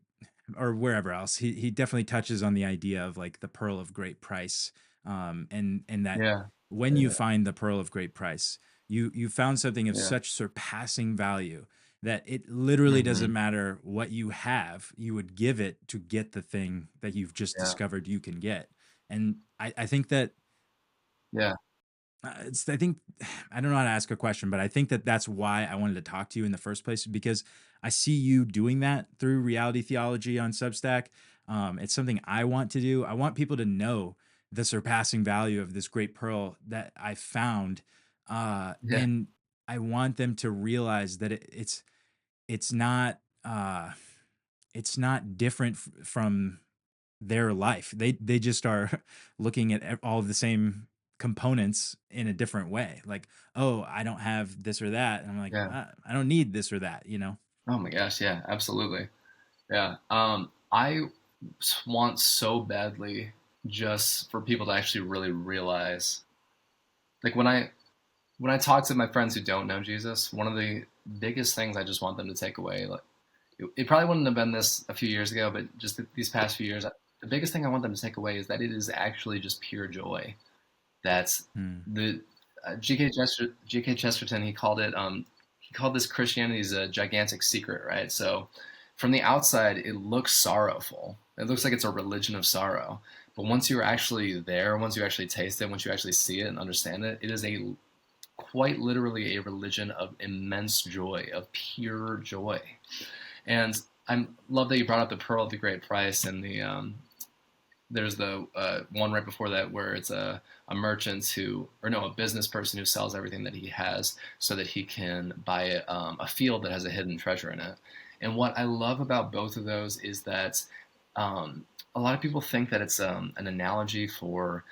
or wherever else, he definitely touches on the idea of like the pearl of great price, and that Yeah. when you find the pearl of great price, you found something of Yeah. such surpassing value that it literally doesn't Hmm. matter what you have, you would give it to get the thing that you've just Yeah. discovered you can get. And I think that Yeah. I think I don't know how to ask a question, but I think that that's why I wanted to talk to you in the first place because I see you doing that through reality theology on Substack. It's something I want to do. I want people to know the surpassing value of this great pearl that I found, Yeah. and I want them to realize that it's not it's not different from their life. They just are looking at all of the same components in a different way. Like, oh, I don't have this or that, and I'm like, Yeah. I don't need this or that. You know? Oh my gosh. Yeah. Absolutely. Yeah. I want so badly just for people to actually really realize, like when I talk to my friends who don't know Jesus, one of the biggest things I just want them to take away, like it probably wouldn't have been this a few years ago, but just these past few years, the biggest thing I want them to take away is that it is actually just pure joy. That's Hmm. the G.K. Chesterton. He called this Christianity's a gigantic secret, right? So from the outside, it looks sorrowful. It looks like it's a religion of sorrow. But once you're actually there, once you actually taste it, once you actually see it and understand it, it is a quite literally a religion of immense joy, of pure joy. And I love that you brought up the pearl of the great price and there's the one right before that where it's a merchant who, or no, a business person who sells everything that he has so that he can buy a field that has a hidden treasure in it. And what I love about both of those is that a lot of people think that it's an analogy for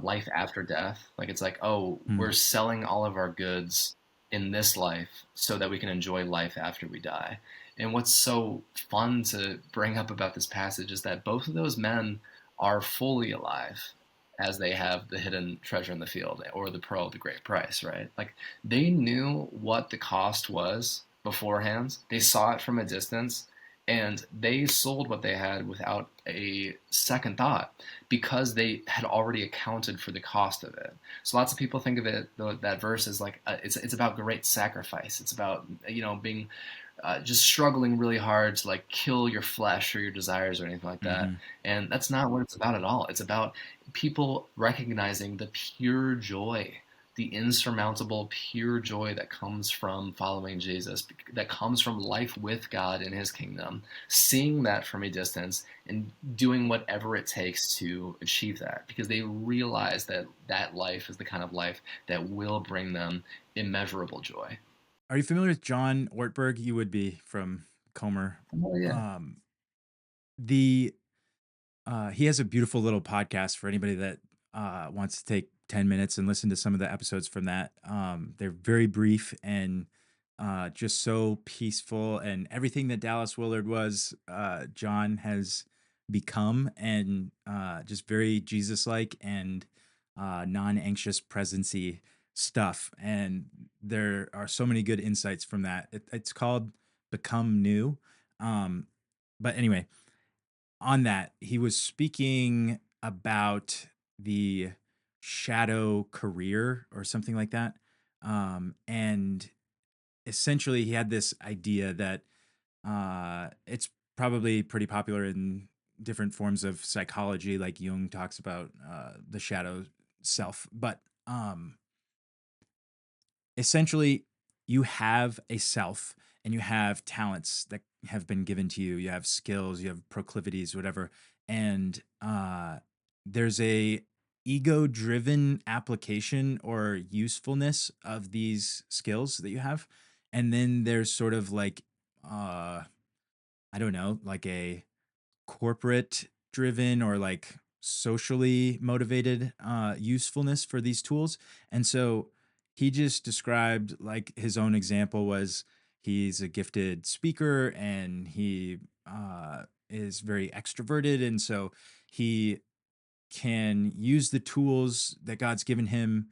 life after death. Like it's like, oh, Hmm. we're selling all of our goods in this life so that we can enjoy life after we die. And what's so fun to bring up about this passage is that both of those men are fully alive as they have the hidden treasure in the field or the pearl of the great price, right? Like they knew what the cost was beforehand. They saw it from a distance and they sold what they had without a second thought because they had already accounted for the cost of it. So lots of people think of it that verse as like it's about great sacrifice. It's about being just struggling really hard to like kill your flesh or your desires or anything like that. Hmm. And that's not what it's about at all. It's about people recognizing the pure joy, the insurmountable pure joy that comes from following Jesus, that comes from life with God in his kingdom, seeing that from a distance and doing whatever it takes to achieve that because they realize that that life is the kind of life that will bring them immeasurable joy. Are you familiar with John Ortberg? You would be from Comer. Oh, yeah. Um, the he has a beautiful little podcast for anybody that wants to take 10 minutes and listen to some of the episodes from that. They're very brief and just so peaceful, and everything that Dallas Willard was, John has become, and just very Jesus like and non anxious presency stuff. And there are so many good insights from that. It's called Become New. Um, but anyway, on that, he was speaking about the shadow career or something like that. And essentially, he had this idea that it's probably pretty popular in different forms of psychology, like Jung talks about the shadow self. But essentially, you have a self and you have talents that have been given to you. You have skills, you have proclivities, whatever. And there's a ego driven application or usefulness of these skills that you have. And then there's sort of like I don't know, like a corporate driven or like socially motivated usefulness for these tools. And so he just described, like, his own example was he's a gifted speaker and he is very extroverted, and so he can use the tools that God's given him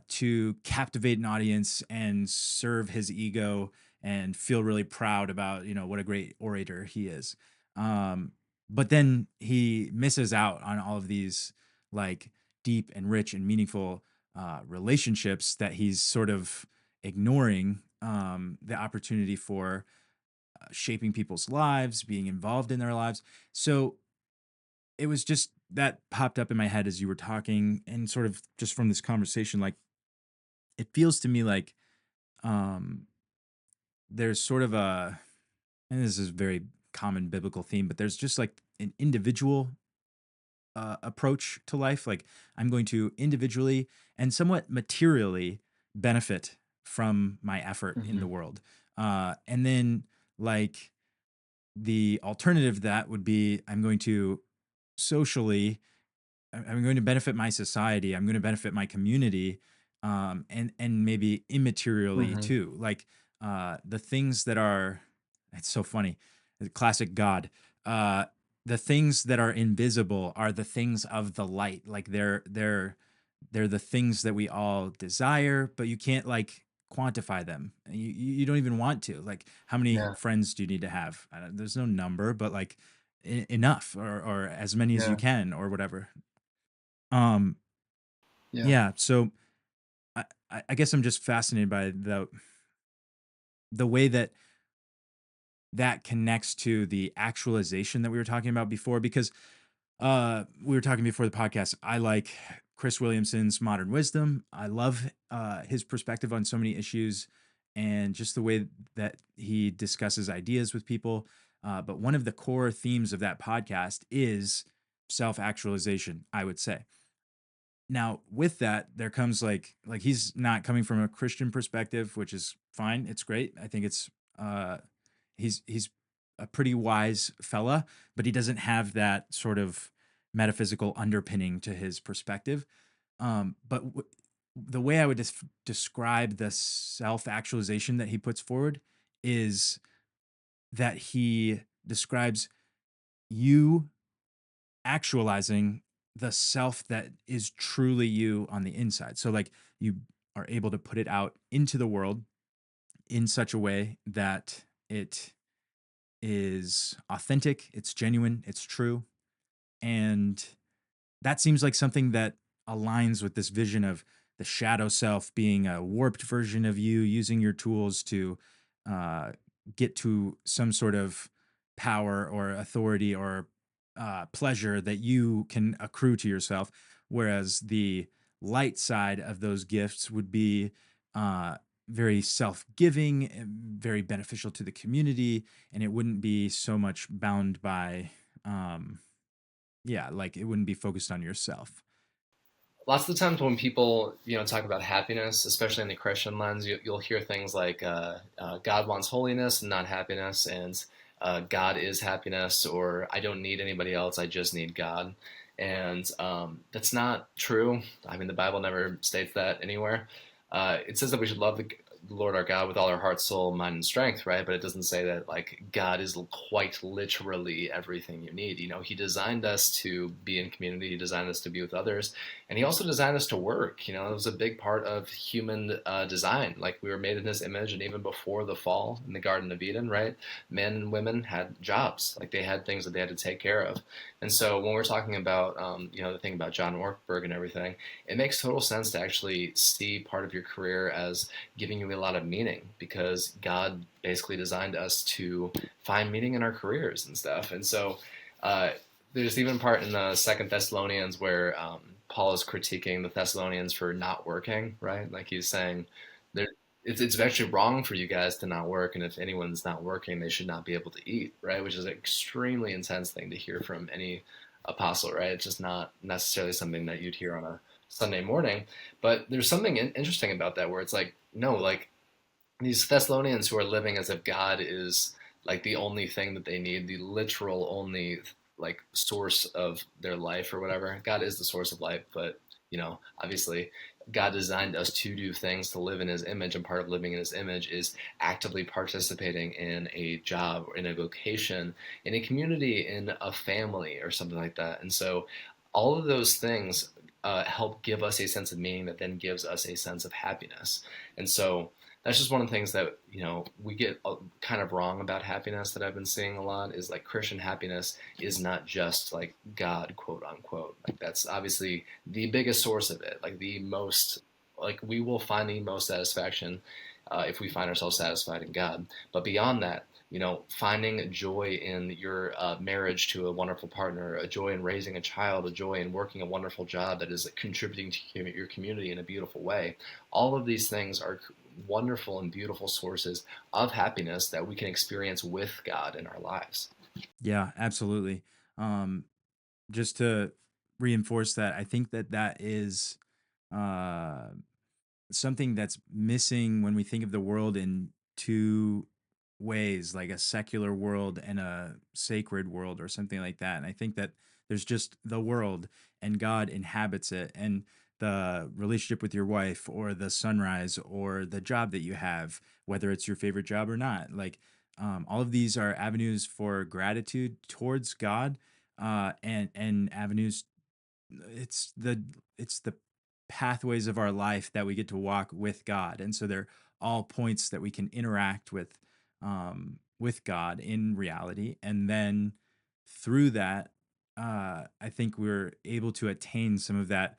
to captivate an audience and serve his ego and feel really proud about, what a great orator he is. Um, but then he misses out on all of these like deep and rich and meaningful relationships that he's sort of ignoring the opportunity for shaping people's lives, being involved in their lives. So it was just that popped up in my head as you were talking, and sort of just from this conversation, like it feels to me like um, there's sort of a, and this is a very common biblical theme, but there's just like an individual approach to life. Like I'm going to individually and somewhat materially benefit from my effort in the Hmm. world. And then like the alternative to that would be I'm going to socially I'm going to benefit my society. I'm going to benefit my community, and maybe immaterially Hmm. too. Like the things that are. It's so funny. The classic God. Uh, the things that are invisible are the things of the light. Like they're the things that we all desire, but you can't like quantify them. You don't even want to. Like how many Yeah. friends do you need to have? There's no number, but like enough or as many as you Yeah. can or whatever. Um, Yeah. yeah, so I guess I'm just fascinated by the way that that connects to the actualization that we were talking about before, because we were talking before the podcast. I like Chris Williamson's Modern Wisdom. I love his perspective on so many issues and just the way that he discusses ideas with people. But one of the core themes of that podcast is self actualization, I would say. Now, with that, there comes like he's not coming from a Christian perspective, which is fine. It's great. I think it's he's a pretty wise fella, but he doesn't have that sort of metaphysical underpinning to his perspective. But the way I would describe the self actualization that he puts forward is that he describes you actualizing the self that is truly you on the inside. So like you are able to put it out into the world in such a way that it is authentic, it's genuine, it's true. And that seems like something that aligns with this vision of the shadow self being a warped version of you, using your tools to uh, get to some sort of power or authority or pleasure that you can accrue to yourself. Whereas the light side of those gifts would be uh, very self giving, very beneficial to the community, and it wouldn't be so much bound by. Yeah, like it wouldn't be focused on yourself. Lots of the times when people talk about happiness, especially in the Christian lens, you'll hear things like God wants holiness and not happiness, and God is happiness, or I don't need anybody else, I just need God. And that's not true. I mean, the Bible never states that anywhere. It says that we should love the Lord our God with all our heart, soul, mind, and strength, right? But it doesn't say that like God is quite literally everything you need. He designed us to be in community. He designed us to be with others, and he also designed us to work. It was a big part of human design. Like we were made in his image, and even before the fall in the Garden of Eden, right? Men and women had jobs. Like they had things that they had to take care of. And so when we're talking about, the thing about John Ortberg and everything, it makes total sense to actually see part of your career as giving you a lot of meaning because God basically designed us to find meaning in our careers and stuff. And so uh, there's even part in the Second Thessalonians where Paul is critiquing the Thessalonians for not working, right? Like he's saying, there, it's actually wrong for you guys to not work, and if anyone's not working, they should not be able to eat, right? Which is an extremely intense thing to hear from any apostle, right? It's just not necessarily something that you'd hear on a Sunday morning. But there's something interesting about that where it's like, no, like these Thessalonians who are living as if God is like the only thing that they need, the literal only like source of their life or whatever. God is the source of life, but obviously God designed us to do things to live in his image, and part of living in his image is actively participating in a job or in a vocation, in a community, in a family or something like that. And so all of those things help give us a sense of meaning that then gives us a sense of happiness. And so that's just one of the things that we get kind of wrong about happiness that I've been seeing a lot is like Christian happiness is not just like God, quote unquote. Like that's obviously the biggest source of it, like the most, like we will find the most satisfaction if we find ourselves satisfied in God. But beyond that, finding joy in your marriage to a wonderful partner, a joy in raising a child, a joy in working a wonderful job that is contributing to your community in a beautiful way. All of these things are wonderful and beautiful sources of happiness that we can experience with God in our lives. Yeah, absolutely. Um, just to reinforce that, I think that that is uh, something that's missing when we think of the world in two ways, like a secular world and a sacred world or something like that. And I think that there's just the world and God inhabits it, and the relationship with your wife or the sunrise or the job that you have, whether it's your favorite job or not. Like all of these are avenues for gratitude towards God, and avenues, it's the pathways of our life that we get to walk with God, and so they're all points that we can interact with God in reality, and then through that, I think we're able to attain some of that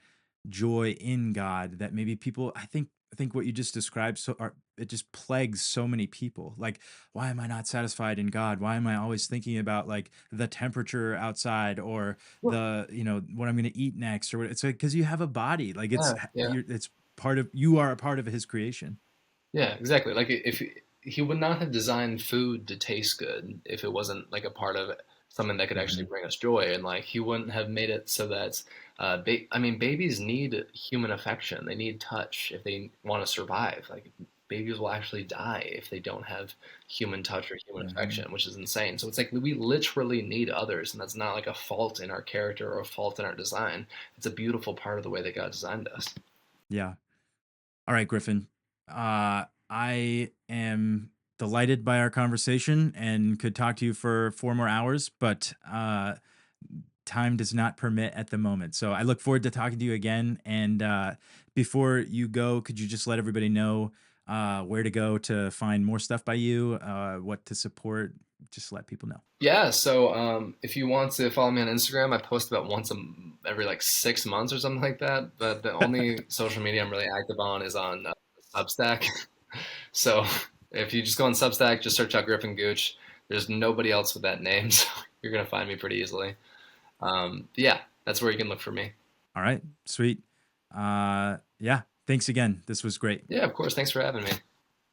joy in God that maybe people. I think what you just described, it just plagues so many people. Like, why am I not satisfied in God? Why am I always thinking about like the temperature outside or what I'm going to eat next, or what? It's like because you have a body, like Yeah, yeah. it's part of, you are a part of his creation. Yeah, exactly. Like if he would not have designed food to taste good if it wasn't like a part of something that could actually Hmm. bring us joy, and like he wouldn't have made it so that I mean, babies need human affection. They need touch if they want to survive. Like babies will actually die if they don't have human touch or human Hmm. affection, which is insane. So it's like we literally need others, and that's not like a fault in our character or a fault in our design. It's a beautiful part of the way that God designed us. Yeah. All right, Griffin. I am delighted by our conversation and could talk to you for 4 more hours, but time does not permit at the moment. So I look forward to talking to you again. And before you go, could you just let everybody know where to go to find more stuff by you, what to support? Just let people know. Yeah, so if you want to follow me on Instagram, I post about every like 6 months or something like that. But the only social media I'm really active on is on Substack. So if you just go on Substack, just search out Griffin Gooch. There's nobody else with that name, so you're gonna find me pretty easily. Yeah, that's where you can look for me. All right, sweet. Yeah, thanks again. This was great. Yeah, of course. Thanks for having me.